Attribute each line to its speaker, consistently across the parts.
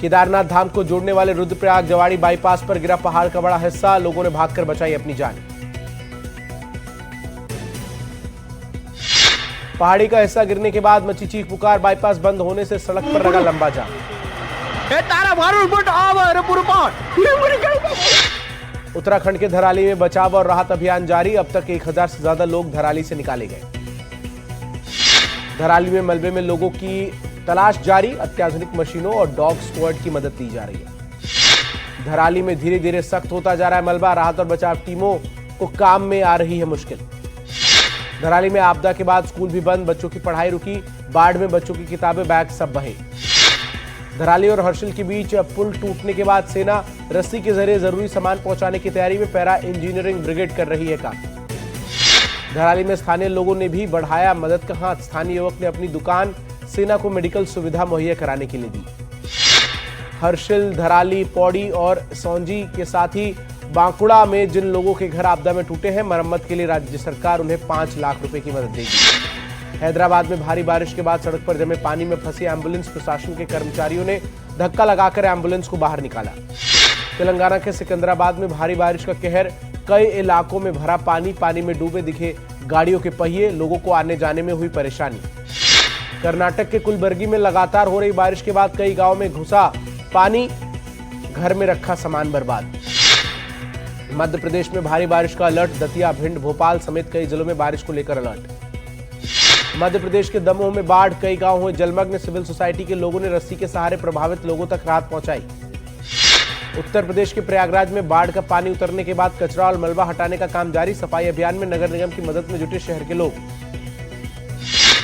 Speaker 1: केदारनाथ धाम को जोड़ने वाले रुद्रप्रयाग जवाड़ी बाईपास पर गिरा पहाड़ का बड़ा हिस्सा, लोगों ने भागकर बचाई अपनी जान। पहाड़ी का हिस्सा गिरने के बाद मची चीख पुकार, बाईपास बंद होने से सड़क पर लगा लंबा जाम। उत्तराखंड के धराली में बचाव और राहत अभियान जारी, अब तक 1000 से ज्यादा लोग धराली से निकाले गए। धराली में मलबे में लोगों की तलाश जारी, अत्याधुनिक मशीनों और डॉग स्क्वाड की मदद ली जा रही है। धराली में धीरे धीरे सख्त होता जा रहा है मलबा, राहत और बचाव टीमों को काम में आ रही है मुश्किल। धराली में आपदा के बाद स्कूल भी बंद, बच्चों की पढ़ाई रुकी, बाढ़ में बच्चों की किताबें बैग सब बहे। धराली और हर्षिल के बीच पुल टूटने के बाद सेना रस्सी के जरिए जरूरी सामान पहुंचाने की तैयारी में, पैरा इंजीनियरिंग ब्रिगेड कर रही है काम। धराली में स्थानीय लोगों ने भी बढ़ाया मदद का हाथ, स्थानीय युवक ने अपनी दुकान सेना को मेडिकल सुविधा मुहैया कराने के लिए दी। हर्षिल, धराली, पौड़ी और सौंजी के साथ ही बांकुड़ा में जिन लोगों के घर आपदा में टूटे हैं, मरम्मत के लिए राज्य सरकार उन्हें 5 लाख रुपए की मदद देगी। हैदराबाद में भारी बारिश के बाद सड़क पर जमे पानी में फंसी एम्बुलेंस, प्रशासन के कर्मचारियों ने धक्का लगाकर एम्बुलेंस को बाहर निकाला। तेलंगाना के सिकंदराबाद में भारी बारिश का कहर, कई इलाकों में भरा पानी, पानी में डूबे दिखे गाड़ियों के पहिए, लोगों को आने जाने में हुई परेशानी। कर्नाटक के कुलबर्गी में लगातार हो रही बारिश के बाद कई गांवों में घुसा पानी, घर में रखा सामान बर्बाद। मध्य प्रदेश में भारी बारिश का अलर्ट, दतिया, भिंड, भोपाल समेत कई जिलों में बारिश को लेकर अलर्ट। मध्य प्रदेश के दमोह में बाढ़, कई गांव हुए जलमग्न, सिविल सोसाइटी के लोगों ने रस्सी के सहारे प्रभावित लोगों तक राहत पहुंचाई। उत्तर प्रदेश के प्रयागराज में बाढ़ का पानी उतरने के बाद कचरा और मलबा हटाने का काम जारी, सफाई अभियान में नगर निगम की मदद में जुटे शहर के लोग।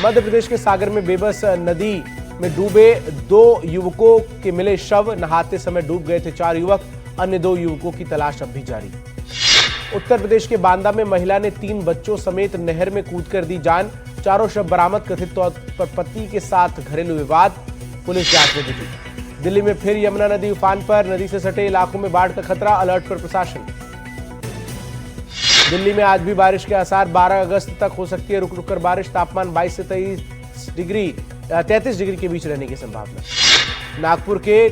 Speaker 1: मध्य प्रदेश के सागर में बेबस नदी में डूबे 2 युवकों के मिले शव, नहाते समय डूब गए थे 4 युवक, अन्य 2 युवकों की तलाश अब भी जारी। उत्तर प्रदेश के बांदा में महिला ने 3 बच्चों समेत नहर में कूदकर दी जान, चारों शव बरामद, कथित तौर पर पति के साथ घरेलू विवाद, पुलिस जांच में जुटी। दिल्ली में फिर यमुना नदी उफान पर, नदी से सटे इलाकों में बाढ़ का खतरा, अलर्ट पर प्रशासन। दिल्ली में आज भी बारिश के आसार, 12 अगस्त तक हो सकती है रुक रुक कर बारिश, तापमान 22 से 33 डिग्री के बीच रहने की संभावना। नागपुर के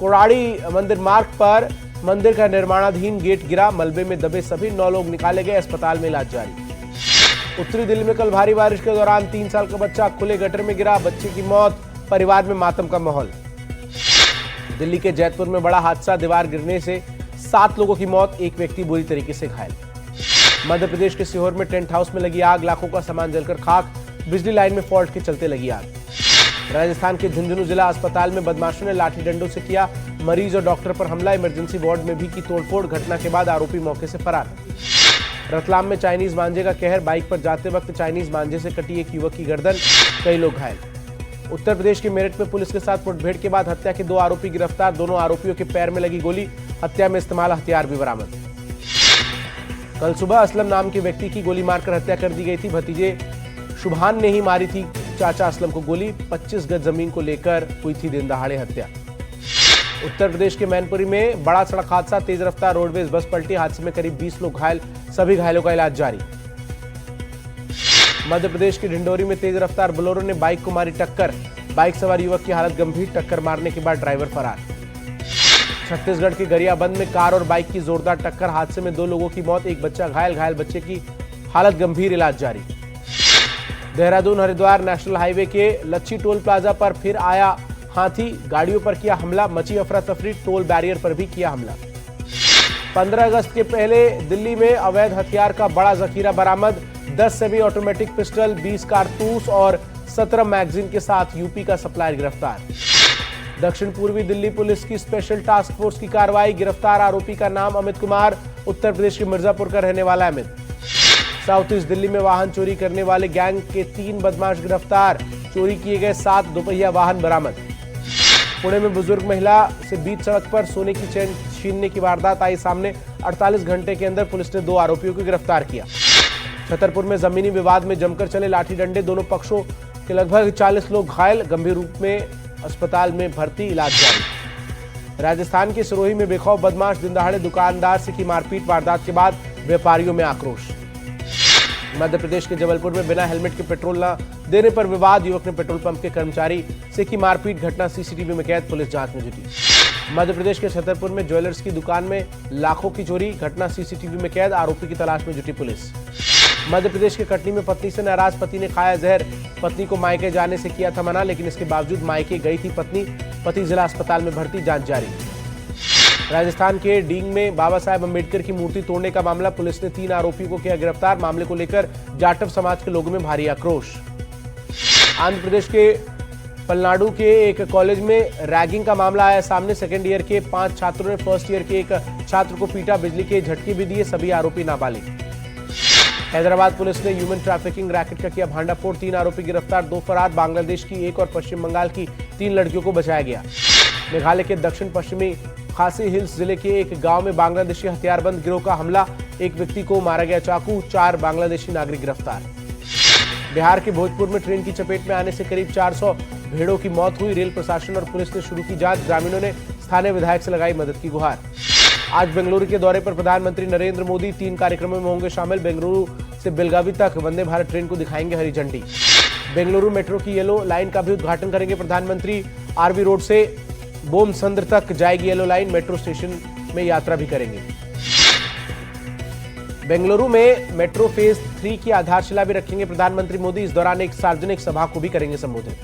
Speaker 1: कोड़ाड़ी मंदिर मार्ग पर मंदिर का निर्माणाधीन गेट गिरा, मलबे में दबे सभी 9 लोग निकाले गए, अस्पताल में इलाज जारी। उत्तरी दिल्ली में कल भारी बारिश के दौरान 3 साल का बच्चा खुले गटर में गिरा, बच्चे की मौत, परिवार में मातम का माहौल। दिल्ली के जैतपुर में बड़ा हादसा, दीवार गिरने से 7 लोगों की मौत, एक व्यक्ति बुरी तरीके से घायल। मध्य प्रदेश के सीहोर में टेंट हाउस में लगी आग, लाखों का सामान जलकर खाक, बिजली लाइन में फॉल्ट के चलते लगी आग। राजस्थान के झुंझुनू जिला अस्पताल में बदमाशों ने लाठी डंडों से किया मरीज और डॉक्टर पर हमला, इमरजेंसी वार्ड में भी की तोड़फोड़, घटना के बाद आरोपी मौके से फरार। रतलाम में चाइनीज मांझे का कहर, बाइक पर जाते वक्त चाइनीज मांझे से कटी एक युवक की गर्दन, कई लोग घायल। उत्तर प्रदेश के मेरठ में पुलिस के साथ मुठभेड़ के बाद हत्या के 2 आरोपी गिरफ्तार, दोनों आरोपियों के पैर में लगी गोली, हत्या में इस्तेमाल हथियार भी बरामद। कल सुबह असलम नाम के व्यक्ति की गोली मारकर हत्या कर दी गई थी, भतीजे शुभान ने ही मारी थी चाचा असलम को गोली, 25 गज जमीन को लेकर हुई थी दिन दहाड़े हत्या। उत्तर प्रदेश के मैनपुरी में बड़ा सड़क हादसा, तेज रफ्तार रोडवेज बस पलटी, हादसे में करीब 20 लोग घायल, सभी घायलों का इलाज जारी। मध्य प्रदेश के ढिंडोरी में तेज रफ्तार बोलेरो ने बाइक को मारी टक्कर, बाइक सवार युवक की हालत गंभीर, टक्कर मारने के बाद ड्राइवर फरार। छत्तीसगढ़ के गरियाबंद में कार और बाइक की जोरदार टक्कर, हादसे में 2 लोगों की मौत, एक बच्चा घायल, घायल बच्चे की हालत गंभीर, इलाज जारी। देहरादून हरिद्वार नेशनल हाईवे के लच्छी टोल प्लाजा पर फिर आया हाथी, गाड़ियों पर किया हमला, मची अफरा तफरी, टोल बैरियर पर भी किया हमला। 15 अगस्त के पहले दिल्ली में अवैध हथियार का बड़ा जखीरा बरामद, 10 सेमी ऑटोमेटिक पिस्टल, 20 कारतूस और 17 मैगजीन के साथ यूपी का सप्लायर गिरफ्तार। दक्षिण पूर्वी दिल्ली पुलिस की स्पेशल टास्क फोर्स की कार्रवाई, गिरफ्तार आरोपी का नाम अमित कुमार, उत्तर प्रदेश के मिर्जापुर का रहने वाला अमित। साउथ ईस्ट दिल्ली में वाहन चोरी करने वाले गैंग के 3 बदमाश गिरफ्तार, चोरी किए गए 7 दोपहिया वाहन बरामद। पुणे में बुजुर्ग महिला से बीच सड़क पर सोने की चेन छीनने की वारदात आई सामने, 48 घंटे के अंदर पुलिस ने 2 आरोपियों को गिरफ्तार किया। छतरपुर में जमीनी विवाद में जमकर चले लाठी डंडे, दोनों पक्षों के लगभग 40 लोग घायल, गंभीर रूप में अस्पताल में भर्ती, इलाज जारी। राजस्थान के सिरोही में बेखौफ बदमाश दिनदहाड़े दुकानदार से की मारपीट, वारदात के बाद व्यापारियों में आक्रोश। मध्य प्रदेश के जबलपुर में बिना हेलमेट के पेट्रोल न देने पर विवाद, युवक ने पेट्रोल पंप के कर्मचारी से की मारपीट, घटना सीसीटीवी में कैद, पुलिस जांच में जुटी। मध्य प्रदेश के छतरपुर में ज्वेलर्स की दुकान में लाखों की चोरी, घटना सीसीटीवी में कैद, आरोपी की तलाश में जुटी पुलिस। मध्य प्रदेश के कटनी में पत्नी से नाराज पति ने खाया जहर, पत्नी को मायके जाने से किया था मना, लेकिन इसके बावजूद मायके गई थी पत्नी, पति जिला अस्पताल में भर्ती, जांच जारी। राजस्थान के डींग में बाबा साहेब अम्बेडकर की मूर्ति तोड़ने का मामला, पुलिस ने 3 आरोपियों को किया गिरफ्तार, मामले को लेकर जाटव समाज के लोगों में भारी आक्रोश। आंध्र प्रदेश के पलनाडु के एक कॉलेज में रैगिंग का मामला आया सामने, सेकेंड ईयर के 5 छात्रों ने फर्स्ट ईयर के एक छात्र को पीटा, बिजली के झटके भी दिए, सभी आरोपी नाबालिग। हैदराबाद पुलिस ने ह्यूमन ट्रैफिकिंग रैकेट का किया भांडाफोड़, 3 आरोपी गिरफ्तार, 2 फरार, बांग्लादेश की 1 और पश्चिम बंगाल की 3 लड़कियों को बचाया गया। मेघालय के दक्षिण पश्चिमी खासी हिल्स जिले के एक गांव में बांग्लादेशी हथियारबंद गिरोह का हमला, एक व्यक्ति को मारा गया चाकू, 4 बांग्लादेशी नागरिक गिरफ्तार। बिहार के भोजपुर में ट्रेन की चपेट में आने से करीब 400 भेड़ों की मौत हुई, रेल प्रशासन और पुलिस ने शुरू की जांच, ग्रामीणों ने स्थानीय विधायक से लगाई मदद की गुहार। आज बेंगलुरु के दौरे पर प्रधानमंत्री नरेंद्र मोदी 3 कार्यक्रमों में होंगे शामिल, बेंगलुरु से बेलगावी तक वंदे भारत ट्रेन को दिखाएंगे हरी झंडी। बेंगलुरु मेट्रो की येलो लाइन का भी उद्घाटन करेंगे प्रधानमंत्री, आरवी रोड से बोमसंद्र तक जाएगी येलो लाइन, मेट्रो स्टेशन में यात्रा भी करेंगे। बेंगलुरु में मेट्रो फेज 3 की आधारशिला भी रखेंगे प्रधानमंत्री मोदी, इस दौरान एक सार्वजनिक सभा को भी करेंगे संबोधित।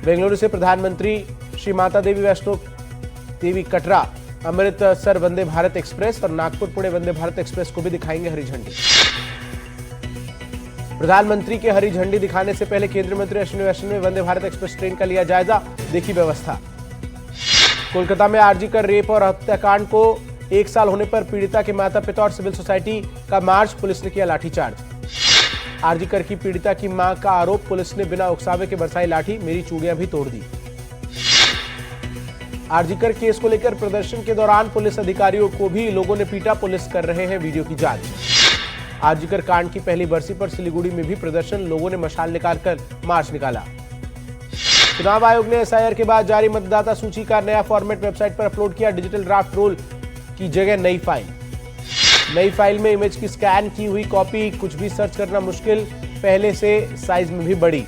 Speaker 1: बेंगलुरु से प्रधानमंत्री श्री माता देवी वैष्णो देवी कटरा अमृतसर वंदे भारत एक्सप्रेस और नागपुर पुणे वंदे भारत एक्सप्रेस को भी दिखाएंगे हरी झंडी। प्रधानमंत्री के हरी झंडी दिखाने से पहले केंद्रीय मंत्री अश्विनी वैष्णव ने वंदे भारत एक्सप्रेस ट्रेन का लिया जायजा, देखी व्यवस्था। कोलकाता में आरजीकर रेप और हत्याकांड को 1 साल होने पर पीड़िता के माता पिता और सिविल सोसाइटी का मार्च, पुलिस ने किया लाठीचार्ज। आरजीकर की पीड़िता की मां का आरोप, पुलिस ने बिना उकसावे के बरसाई लाठी, मेरी चूड़ियां भी तोड़ दी। आरजीकर केस को लेकर प्रदर्शन के दौरान पुलिस अधिकारियों को भी लोगों ने पीटा, पुलिस कर रहे हैं वीडियो की जांच। आरजीकर कांड की पहली बरसी पर सिलीगुड़ी में भी प्रदर्शन, लोगों ने मशाल निकालकर मार्च निकाला। चुनाव आयोग ने एसआईआर के बाद जारी मतदाता सूची का नया फॉर्मेट वेबसाइट पर अपलोड किया, डिजिटल ड्राफ्ट रोल की जगह नई फाइल। नई फाइल में इमेज की स्कैन की हुई कॉपी, कुछ भी सर्च करना मुश्किल, पहले से साइज में भी बड़ी।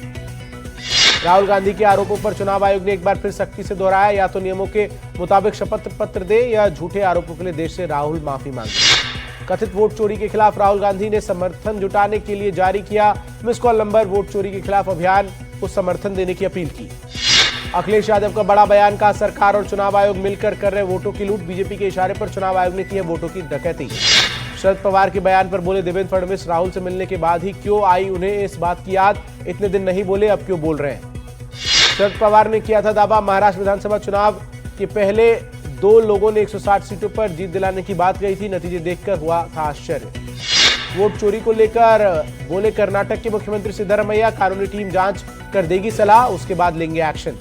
Speaker 1: राहुल गांधी के आरोपों पर चुनाव आयोग ने एक बार फिर सख्ती से दोहराया, या तो नियमों के मुताबिक शपथ पत्र दे या झूठे आरोपों के लिए देश से राहुल माफी मांगे। कथित वोट चोरी के खिलाफ राहुल गांधी ने समर्थन जुटाने के लिए जारी किया मिस कॉल नंबर, वोट चोरी के खिलाफ अभियान को समर्थन देने की अपील की। अखिलेश यादव का बड़ा बयान, का सरकार और चुनाव आयोग मिलकर कर रहे वोटों की लूट, बीजेपी के इशारे पर चुनाव आयोग ने की है वोटों की डकैती। शरद पवार के बयान पर बोले देवेंद्र फडणवीस, राहुल से मिलने के बाद ही क्यों आई उन्हें इस बात की याद, इतने दिन नहीं बोले अब क्यों बोल रहे हैं। शरद पवार ने किया था दावा, महाराष्ट्र विधानसभा चुनाव के पहले 2 लोगों ने 160 सीटों पर जीत दिलाने की बात कही थी, नतीजे देखकर हुआ था आश्चर्य। वोट चोरी को लेकर बोले कर्नाटक के मुख्यमंत्री सिद्धरमैया, कानूनी टीम जांच कर देगी सलाह, उसके बाद लेंगे एक्शन।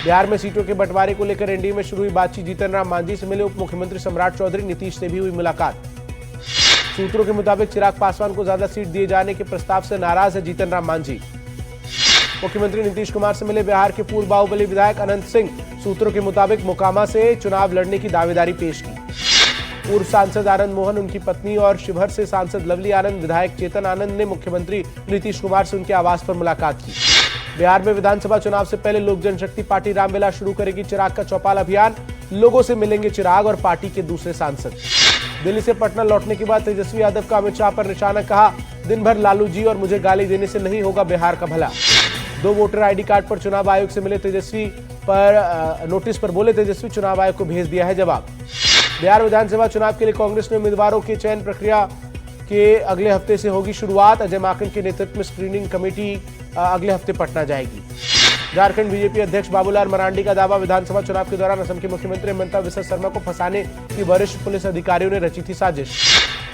Speaker 1: बिहार में सीटों के बंटवारे को लेकर एनडीए में शुरू हुई बातचीत, जीतन राम मांझी से मिले उप मुख्यमंत्री सम्राट चौधरी, नीतीश से भी हुई मुलाकात। सूत्रों के मुताबिक चिराग पासवान को ज्यादा सीट दिए जाने के प्रस्ताव से नाराज है जीतन राम मांझी। मुख्यमंत्री नीतीश कुमार से मिले बिहार के पूर्व बाहुबली विधायक अनंत सिंह, सूत्रों के मुताबिक मोकामा से चुनाव लड़ने की दावेदारी पेश की। पूर्व सांसद आनंद मोहन, उनकी पत्नी और शिवहर से सांसद लवली आनंद, विधायक चेतन आनंद ने मुख्यमंत्री नीतीश कुमार से उनके आवास पर मुलाकात की। बिहार में विधानसभा चुनाव से पहले लोक जनशक्ति पार्टी रामविलास शुरू करेगी चिराग का चौपाल अभियान, लोगों से मिलेंगे चिराग और पार्टी के दूसरे सांसद। दिल्ली से पटना लौटने के बाद तेजस्वी यादव का अमित शाह पर निशाना, कहा दिन भर लालू जी और मुझे गाली देने से नहीं होगा बिहार का भला। 2 वोटर आईडी कार्ड पर चुनाव आयोग से मिले तेजस्वी पर नोटिस पर बोले तेजस्वी, चुनाव आयोग को भेज दिया है जवाब। बिहार विधानसभा चुनाव के लिए कांग्रेस ने उम्मीदवारों के चयन प्रक्रिया के अगले हफ्ते से होगी शुरुआत, अजय माकन के नेतृत्व में स्क्रीनिंग कमेटी अगले हफ्ते पटना जाएगी। झारखंड बीजेपी अध्यक्ष बाबूलाल मरांडी का दावा, विधानसभा चुनाव के दौरान असम के मुख्यमंत्री हिमंता बिस्वा शर्मा को फंसाने की वरिष्ठ पुलिस अधिकारियों ने रची थी साजिश।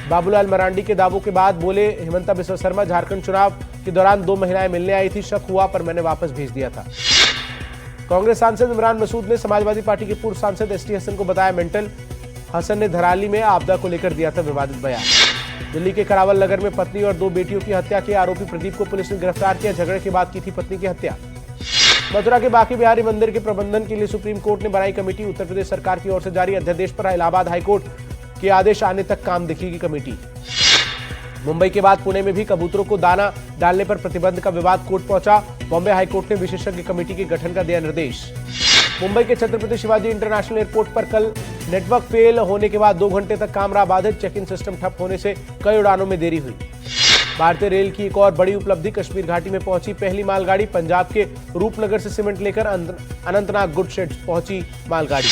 Speaker 1: बाबूलाल मरांडी के दावों के बाद बोले हिमंता बिस्वा शर्मा, झारखंड चुनाव के दौरान 2 महिलाएं मिलने आई थी, शक हुआ पर मैंने वापस भेज दिया था। कांग्रेस सांसद इमरान मसूद ने समाजवादी पार्टी के पूर्व सांसद एसटी हसन को बताया मेंटल। हसन ने धराली में आपदा को लेकर दिया था विवादित बयान। दिल्ली के करावल नगर में पत्नी और 2 बेटियों की हत्या के आरोपी प्रदीप को पुलिस ने गिरफ्तार किया, झगड़े के बाद की थी पत्नी की हत्या। मथुरा के बांके बिहारी मंदिर के प्रबंधन के लिए सुप्रीम कोर्ट ने बनाई कमेटी, उत्तर प्रदेश सरकार की ओर से जारी अध्यादेश पर इलाहाबाद हाईकोर्ट के आदेश आने तक काम देखेगी कमेटी। मुंबई के बाद पुणे में भी कबूतरों को दाना डालने पर प्रतिबंध का विवाद कोर्ट पहुंचा। बॉम्बे हाईकोर्ट ने विशेषज्ञ कमेटी के गठन का दिया निर्देश। मुंबई के छत्रपति शिवाजी इंटरनेशनल एयरपोर्ट पर कल नेटवर्क फेल होने के बाद 2 घंटे तक काम रहा बाधित। चेक इन सिस्टम ठप होने से कई उड़ानों में देरी हुई। भारतीय रेल की एक और बड़ी उपलब्धि, कश्मीर घाटी में पहुंची पहली मालगाड़ी। पंजाब के रूपनगर से सीमेंट लेकर अनंतनाग गुड शेड पहुंची मालगाड़ी।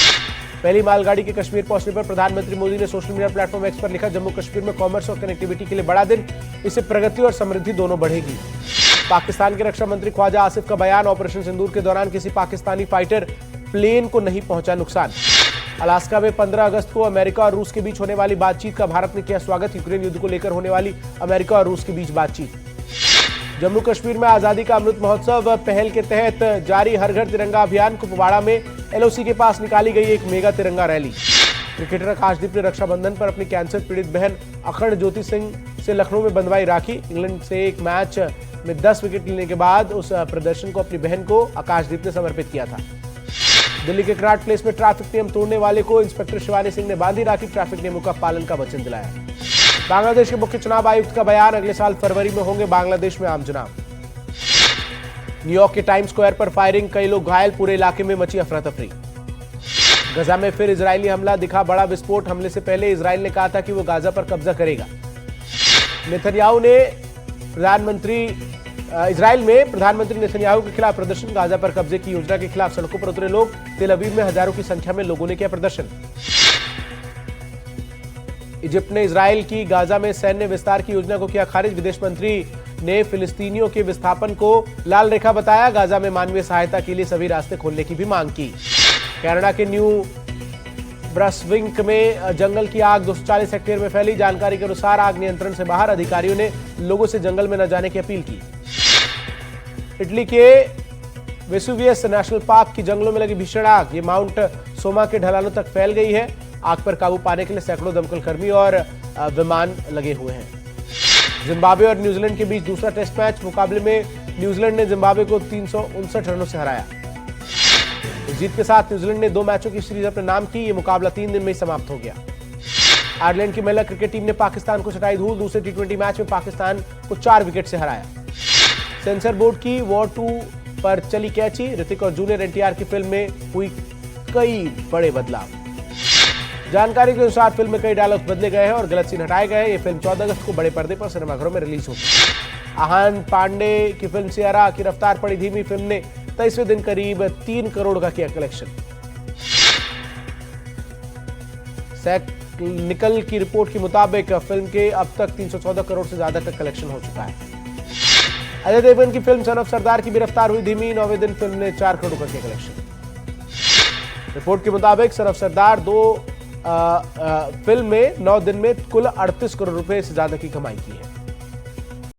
Speaker 1: पहली मालगाड़ी के कश्मीर पहुंचने पर प्रधानमंत्री मोदी ने सोशल मीडिया प्लेटफॉर्म एक्स पर लिखा, जम्मू कश्मीर में कॉमर्स और कनेक्टिविटी के लिए बड़ा दिन, इससे प्रगति और समृद्धि दोनों बढ़ेगी। पाकिस्तान के रक्षा मंत्री ख्वाजा आसिफ का बयान, ऑपरेशन सिंदूर के दौरान किसी पाकिस्तानी फाइटर प्लेन को नहीं पहुंचा नुकसान। अलास्का में 15 अगस्त को अमेरिका और रूस के बीच होने वाली बातचीत का भारत ने किया स्वागत। यूक्रेन युद्ध को लेकर होने वाली अमेरिका और रूस के बीच बातचीत। जम्मू कश्मीर में आजादी का अमृत महोत्सव पहल के तहत जारी हर घर तिरंगा अभियान। कुपवाड़ा में एलओसी के पास निकाली गई एक मेगा तिरंगा रैली। क्रिकेटर आकाशदीप ने रक्षाबंधन पर अपनी कैंसर पीड़ित बहन अखंड ज्योति सिंह से लखनऊ में बंधवाई राखी। इंग्लैंड से एक मैच में 10 विकेट लेने के बाद उस प्रदर्शन को अपनी बहन को आकाशदीप ने समर्पित किया था। दिल्ली के कराट प्लेस में ट्रैफिक नियम तोड़ने वाले को इंस्पेक्टर शिवानी सिंह ने बांधी राखी। ट्रैफिक नियमों का पालन का वचन दिलाया। बांग्लादेश के मुख्य चुनाव आयुक्त का बयान, अगले साल फरवरी में होंगे बांग्लादेश में आम चुनाव। न्यूयॉर्क के टाइम्स स्क्वायर पर फायरिंग, कई लोग घायल, पूरे इलाके में मची अफरा तफरी। गजा में फिर इजरायली हमला, दिखा बड़ा विस्फोट। हमले से पहले इजरायल ने कहा था कि वो गाजा पर कब्जा करेगा। नेतन्याहू ने इजरायल में प्रधानमंत्री नेतन्याहू के खिलाफ प्रदर्शन, गाजा पर कब्जे की योजना के खिलाफ सड़कों पर उतरे लोग। तेल अवीव में हजारों की संख्या में लोगों ने किया प्रदर्शन। इजिप्ट ने इजरायल की गाजा में सैन्य विस्तार की योजना को किया खारिज। विदेश मंत्री ने फिलिस्तीनियों के विस्थापन को लाल रेखा बताया। गाजा में मानवीय सहायता के लिए सभी रास्ते खोलने की भी मांग की। कनाडा के न्यू ब्रसविंक में जंगल की आग 240 हेक्टेयर में फैली। जानकारी के अनुसार आग नियंत्रण से बाहर, अधिकारियों ने लोगों से जंगल में न जाने की अपील की। इटली के वेसुवियस नेशनल पार्क की जंगलों में लगी भीषण आग, ये माउंट सोमा के ढलानों तक फैल गई है। आग पर काबू पाने के लिए सैकड़ों दमकल कर्मी और विमान लगे हुए हैं। जिम्बाब्वे और न्यूजीलैंड के बीच दूसरा टेस्ट मैच, मुकाबले में न्यूजीलैंड ने जिम्बाब्वे को 359 रनों से हराया। इस जीत के साथ न्यूजीलैंड ने 2 मैचों की सीरीज अपने नाम की। ये मुकाबला 3 दिन में ही समाप्त हो गया। आयरलैंड की महिला क्रिकेट टीम ने पाकिस्तान को चटाई धूल। दूसरे टी20 मैच में पाकिस्तान को 4 विकेट से हराया। सेंसर बोर्ड की वॉर 2 पर चली कैची, ऋतिक और जूनियर एनटीआर की फिल्म में हुई कई बड़े बदलाव। जानकारी के अनुसार फिल्म में कई डायलॉग्स बदले गए हैं और गलत सीन हटाए गए हैं। ये फिल्म 14 अगस्त को बड़े पर्दे पर सिनेमाघरों में रिलीज होगी। आहान पांडे की फिल्म सियारा की रफ्तार पड़ी धीमी। फिल्म ने 23वें दिन करीब 3 करोड़ का किया कलेक्शन। निकल की रिपोर्ट के मुताबिक फिल्म के अब तक 314 करोड़ से ज्यादा का कलेक्शन हो चुका है। अजय देवगन की फिल्म सन ऑफ सरदार की भी रफ्तार हुई धीमी। 9वें दिन फिल्म ने 4 करोड़ का किया कलेक्शन। रिपोर्ट के मुताबिक सन ऑफ सरदार फिल्म में 9 दिन में कुल 38 करोड़ रुपए से ज्यादा की कमाई की है।